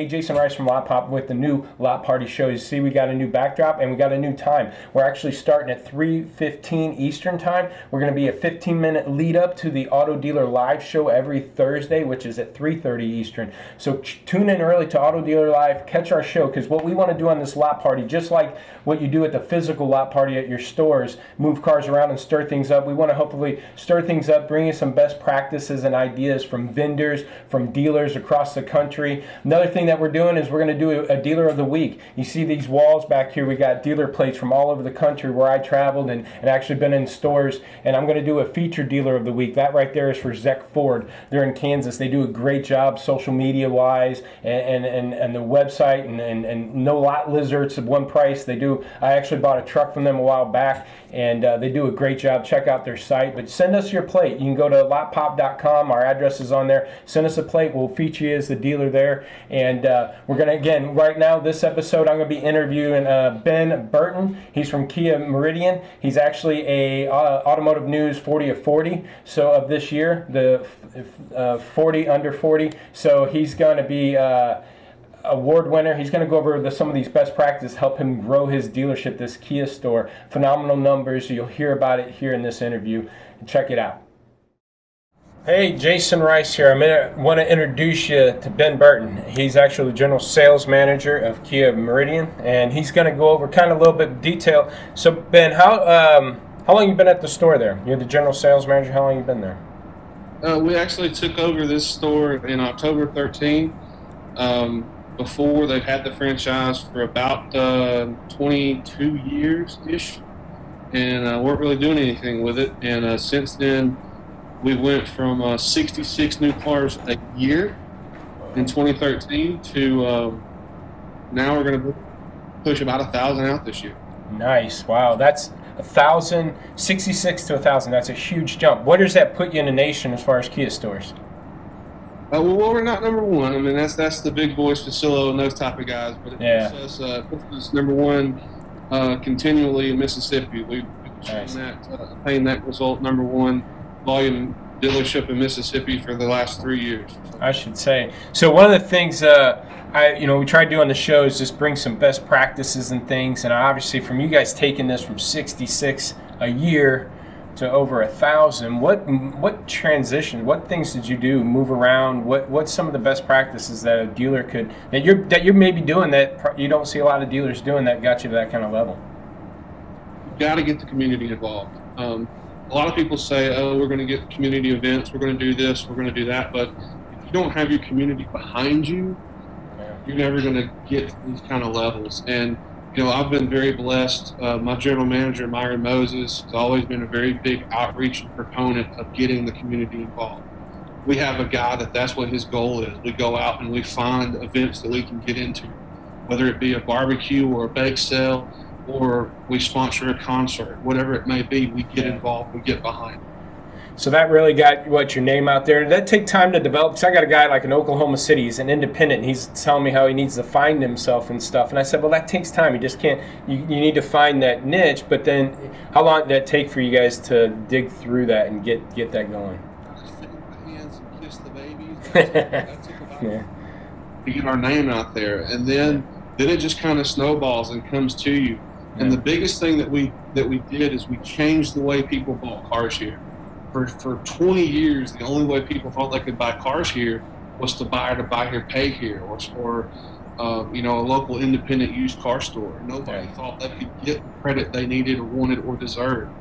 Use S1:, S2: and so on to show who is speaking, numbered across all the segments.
S1: Hey, Jasen Rice from Lotpop with the new LotParty show. You see, we got a new backdrop and we got a new time. We're actually starting at 3:15 Eastern time. We're going to be a 15-minute lead up to the Auto Dealer Live show every Thursday, which is at 3:30 Eastern. So tune in early to Auto Dealer Live, catch our show, because what we want to do on this LotParty, just like what you do at the physical LotParty at your stores, move cars around and stir things up. We want to hopefully stir things up, bring you some best practices and ideas from vendors, from dealers across the country. Another thing that we're doing is we're going to do a dealer of the week. You see these walls back here, we got dealer plates from all over the country where I traveled and actually been in stores, and I'm going to do a featured dealer of the week. That right there is for Zek Ford. They're in Kansas. They do a great job social media wise and the website and no lot lizards at one price. I actually bought a truck from them a while back, and they do a great job. Check out their site, but send us your plate. You can go to lotpop.com. Our address is on there. Send us a plate. We'll feature you as the dealer there. And we're going to, again, right now, this episode, I'm going to be interviewing Ben Burton. He's from Kia of Meridian. He's actually a Automotive News 40 of 40 of this year, the 40 under 40. So he's going to be award winner. He's going to go over some of these best practices, help him grow his dealership, this Kia store. Phenomenal numbers. You'll hear about it here in this interview. Check it out. Hey, Jasen Rice here. I want to introduce you to Ben Burton. He's actually the general sales manager of Kia of Meridian, and he's going to go over kind of a little bit of detail. So, Ben, how long you been at the store there? You're the general sales manager. How long you been there?
S2: We actually took over this store in October 13. Before, they've had the franchise for about 22 years-ish, and weren't really doing anything with it. And since then, we went from 66 new cars a year in 2013 to now we're going to push about 1,000 out this year.
S1: Nice. Wow. That's 1,000, 66 to 1,000. That's a huge jump. What does that put you in the nation as far as Kia stores?
S2: Well, we're not number one. I mean, that's the big boys, Facillo, and those type of guys. But it puts us number one continually in Mississippi. We've
S1: nice.
S2: Attained that result, number one volume dealership in Mississippi for the last 3 years.
S1: I should say. So one of the things we try to do on the show is just bring some best practices and things. And obviously, from you guys taking this from 66 a year to over 1,000, what transition? What things did you do? Move around? What's some of the best practices that a dealer could that you're maybe doing that you don't see a lot of dealers doing that got you to that kind of level?
S2: You've got to get the community involved. A lot of people say, oh, we're going to get community events, we're going to do this, we're going to do that, but if you don't have your community behind you, you're never going to get to these kind of levels. And, I've been very blessed. My general manager, Myron Moses, has always been a very big outreach proponent of getting the community involved. We have a guy that's what his goal is. We go out and we find events that we can get into, whether it be a barbecue or a bake sale, or we sponsor a concert, whatever it may be, we get involved, we get behind.
S1: So that really got your name out there. Did that take time to develop? Because I got a guy like in Oklahoma City, he's an independent, and he's telling me how he needs to find himself and stuff. And I said, well, that takes time. You just can't, you need to find that niche. But then how long did that take for you guys to dig through that and get that going?
S2: Just shake the hands and kiss the babies. That took about to get our name out there. And then it just kind of snowballs and comes to you. And the biggest thing that we did is we changed the way people bought cars here. For 20 years, the only way people thought they could buy cars here was to buy here, pay here, or a local independent used car store. Nobody thought they could get the credit they needed or wanted or deserved.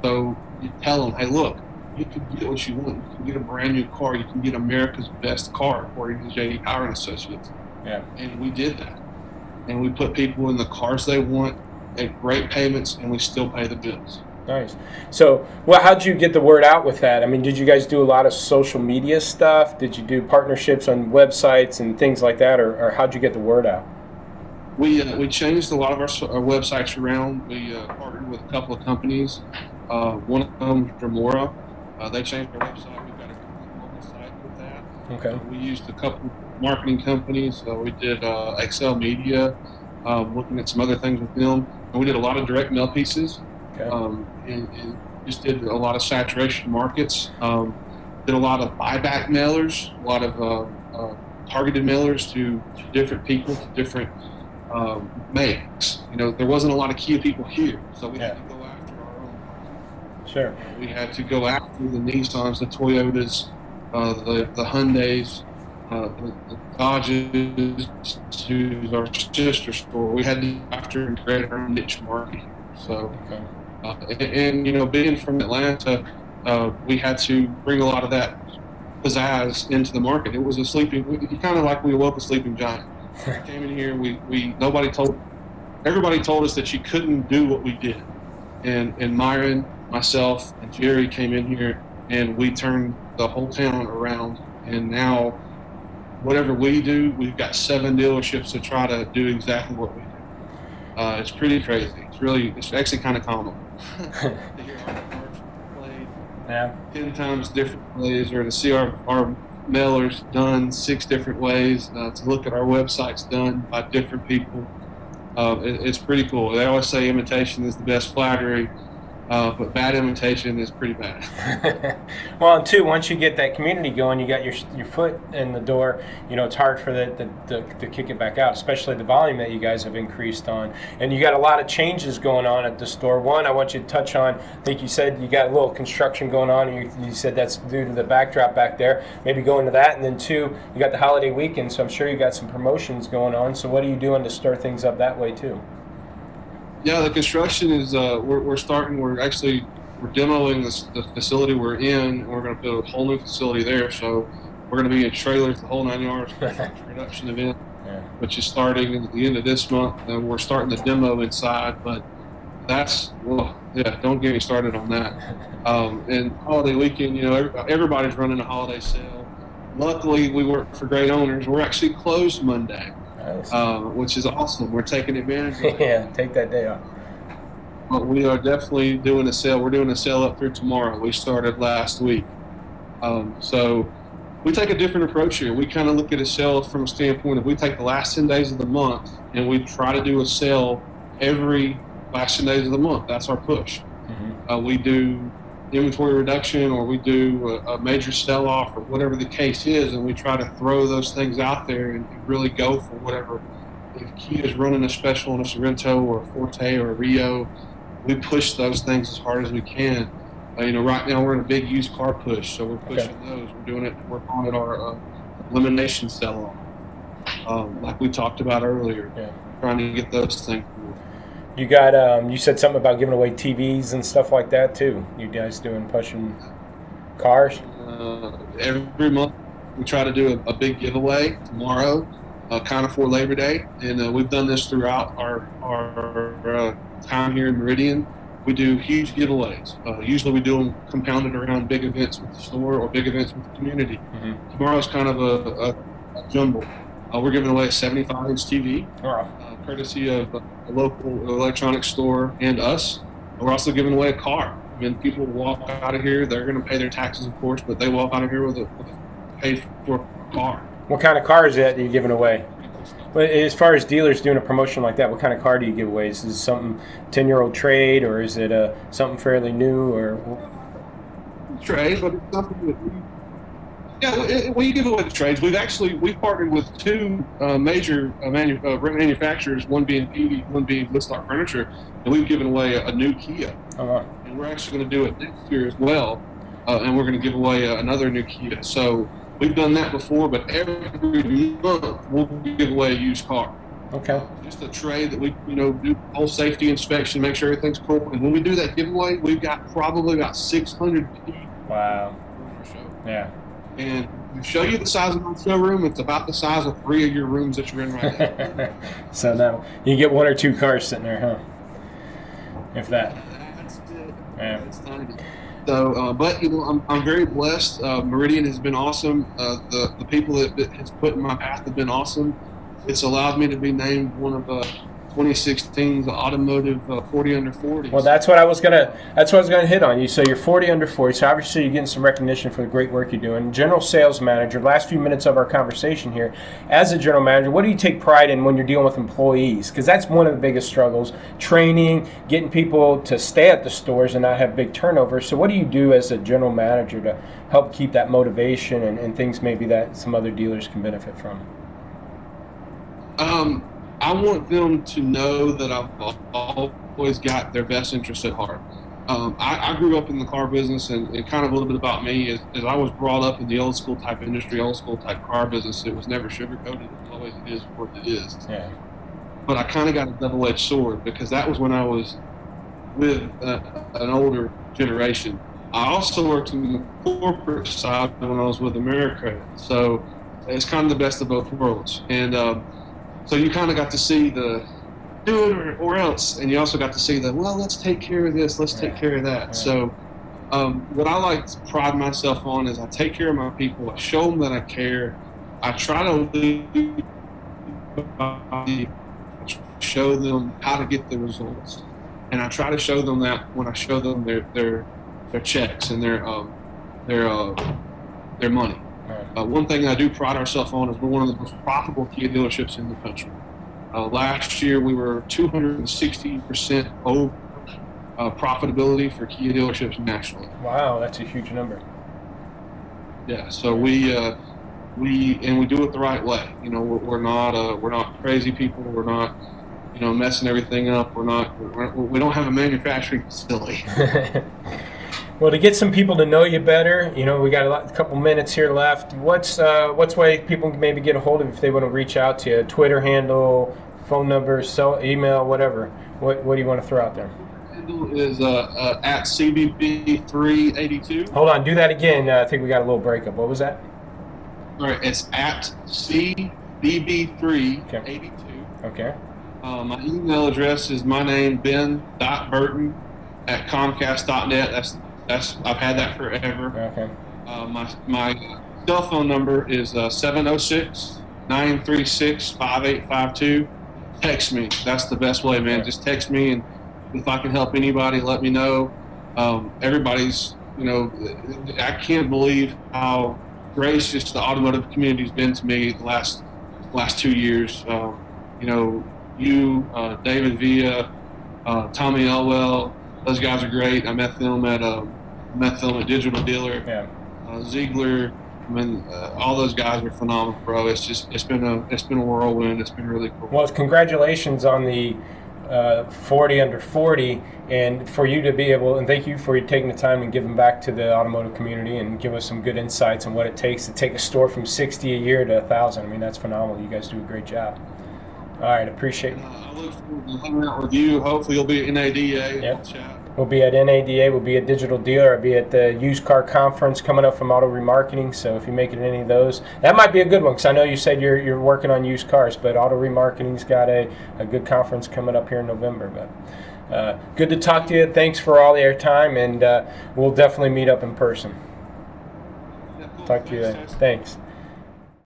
S2: So you tell them, hey, look, you can get what you want. You can get a brand new car. You can get America's best car, according to J.D. Power and Associates. Yeah. And we did that. And we put people in the cars they want at great payments, and we still pay the bills.
S1: Nice. So, how'd you get the word out with that? I mean, did you guys do a lot of social media stuff? Did you do partnerships on websites and things like that, or how'd you get the word out?
S2: We changed a lot of our websites around. We partnered with a couple of companies. One of them, Dremora. They changed our website. We've got a complete mobile site with that.
S1: Okay.
S2: We used a couple marketing companies. We did Excel Media, looking at some other things with them. And we did a lot of direct mail pieces. Okay. And just did a lot of saturation markets. Did a lot of buyback mailers, a lot of targeted mailers to different people, to different makes. There wasn't a lot of Kia people here, so we had to go after our own market.
S1: Sure.
S2: We had to go after the Nissans, the Toyotas, the Hyundais, the Dodges, to our sister store. We had to go after and create our own niche market here. So, and being from Atlanta, we had to bring a lot of that pizzazz into the market. It was kind of like we awoke a sleeping giant. We came in here, everybody told us that you couldn't do what we did. And Myron, myself, and Jerry came in here, and we turned the whole town around. And now, whatever we do, we've got 7 dealerships to try to do exactly what we do. It's pretty crazy. It's actually kind of comical to hear our cars played 10 times different ways, or to see our mailers done 6 different ways, to look at our websites done by different people. It's pretty cool. They always say imitation is the best flattery, but bad imitation is pretty bad.
S1: Well, and two, once you get that community going, you got your foot in the door. It's hard for to kick it back out, especially the volume that you guys have increased on. And you got a lot of changes going on at the store. One, I want you to touch on, I think you said you got a little construction going on, and you said that's due to the backdrop back there. Maybe go into that. And then two, you got the holiday weekend, so I'm sure you got some promotions going on. So what are you doing to stir things up that way too?
S2: Yeah, the construction is, we're demoing the facility we're in, and we're going to build a whole new facility there. So we're going to be in trailers the whole 9 yards for the production event, which is starting at the end of this month. And we're starting the demo inside, but don't get me started on that. And holiday weekend, everybody's running a holiday sale. Luckily, we work for great owners. We're actually closed Monday. Nice. Which is awesome. We're taking advantage of it.
S1: Yeah, take that day off.
S2: But we are definitely doing a sale. We're doing a sale up through tomorrow. We started last week. So we take a different approach here. We kind of look at a sale from a standpoint of, we take the last 10 days of the month and we try to do a sale every last 10 days of the month. That's our push. Mm-hmm. We do inventory reduction, or we do a major sell-off, or whatever the case is, and we try to throw those things out there and really go for whatever. If Kia is running a special on a Sorrento or a Forte or a Rio, we push those things as hard as we can. Right now we're in a big used car push, so we're pushing those. We're doing it. We're calling it our elimination sell-off, like we talked about earlier. Trying to get those things.
S1: You got, you said something about giving away TVs and stuff like that too. You guys pushing cars?
S2: Every month we try to do a big giveaway tomorrow, kind of for Labor Day. And we've done this throughout our time here in Meridian. We do huge giveaways. Usually we do them compounded around big events with the store or big events with the community. Mm-hmm. Tomorrow's kind of a jumble. We're giving away a 75-inch TV. Courtesy of a local electronics store and us. We're also giving away a car. When people walk out of here, they're going to pay their taxes, of course, but they walk out of here with a paid for car.
S1: What kind of car is that you're giving away? But as far as dealers doing a promotion like that, what kind of car do you give away? Is this something 10-year-old trade, or is it something fairly new? Or
S2: trade, but it's something that we give away the trades. We've partnered with 2 major manufacturers, one being Peavey, one being Woodstock Furniture, and we've given away a new Kia. And we're actually going to do it next year as well, and we're going to give away another new Kia. So we've done that before, but every month we'll give away a used car.
S1: Okay.
S2: Just a trade that we, do whole safety inspection, make sure everything's cool. And when we do that giveaway, we've got probably about 600 people.
S1: Wow. Yeah.
S2: And to show you the size of my showroom, it's about the size of 3 of your rooms that you're in right now.
S1: So now you get 1 or 2 cars sitting there, huh? If that.
S2: That's it. Yeah. It's tiny. So, but I'm very blessed. Meridian has been awesome. The people that has put in my path have been awesome. It's allowed me to be named one of 2016's Automotive 40 under 40.
S1: Well, that's what I was gonna hit on. You so you're 40 under 40, so obviously you're getting some recognition for the great work you're doing. General sales manager. Last few minutes of our conversation here, as a general manager, what do you take pride in when you're dealing with employees? Because that's one of the biggest struggles: training, getting people to stay at the stores and not have big turnover. So, what do you do as a general manager to help keep that motivation and things maybe that some other dealers can benefit from?
S2: I want them to know that I've always got their best interest at heart. I grew up in the car business, and kind of a little bit about me is I was brought up in the old school type industry, old school type car business. It was never sugar-coated. It was always it is what it is.
S1: Yeah.
S2: But I kind of got a double-edged sword because that was when I was with an older generation. I also worked in the corporate side when I was with America. So it's kind of the best of both worlds. And so you kind of got to see the do it or else, and you also got to see the, well, let's take care of this, let's take care of that. Yeah. So what I like to pride myself on is I take care of my people. I show them that I care. I try to show them how to get the results, and I try to show them that when I show them their checks and their money. One thing I do pride ourselves on is we're one of the most profitable Kia dealerships in the country. Last year we were 260% over profitability for Kia dealerships nationally.
S1: Wow, that's a huge number.
S2: Yeah, so we do it the right way. You know, we're not crazy people. We're not, you know, messing everything up. We don't have a manufacturing facility.
S1: Well, to get some people to know you better, you know, we got a couple minutes here left. What's way people can maybe get a hold of you if they want to reach out to you? Twitter handle, phone number, email, whatever. What do you want to throw out there?
S2: Handle is at CBB382.
S1: Hold on, do that again. I think we got a little breakup. What was that?
S2: All right, it's at CBB382.
S1: Okay.
S2: My email address is my name, ben.burton@comcast.net. I've had that forever.
S1: Okay.
S2: My cell phone number is 706-936-5852. Text me. That's the best way, man. Just text me, and if I can help anybody, let me know. Everybody's, you know, I can't believe how gracious the automotive community has been to me the last 2 years. You know, David Villa, Tommy Elwell. Those guys are great. I met them at Digital Dealer.
S1: Yeah.
S2: Ziegler. I mean, all those guys are phenomenal, bro. It's been a whirlwind. It's been really cool.
S1: Well, congratulations on the 40 under 40, and for you to be able, and thank you for taking the time and giving back to the automotive community and give us some good insights on what it takes to take a store from 60 a year to 1,000. I mean, that's phenomenal. You guys do a great job. All right, appreciate it.
S2: I look forward to hanging out with you. Hopefully you'll be at NADA.
S1: Yep. We'll be at NADA. We'll be at Digital Dealer. I'll be at the used car conference coming up from Auto Remarketing. So if you make it to any of those, that might be a good one, because I know you said you're working on used cars, but Auto Remarketing's got a good conference coming up here in November. But good to talk to you. Thanks for all your time, and we'll definitely meet up in person.
S2: Yeah, cool.
S1: Talk to you then. Thanks.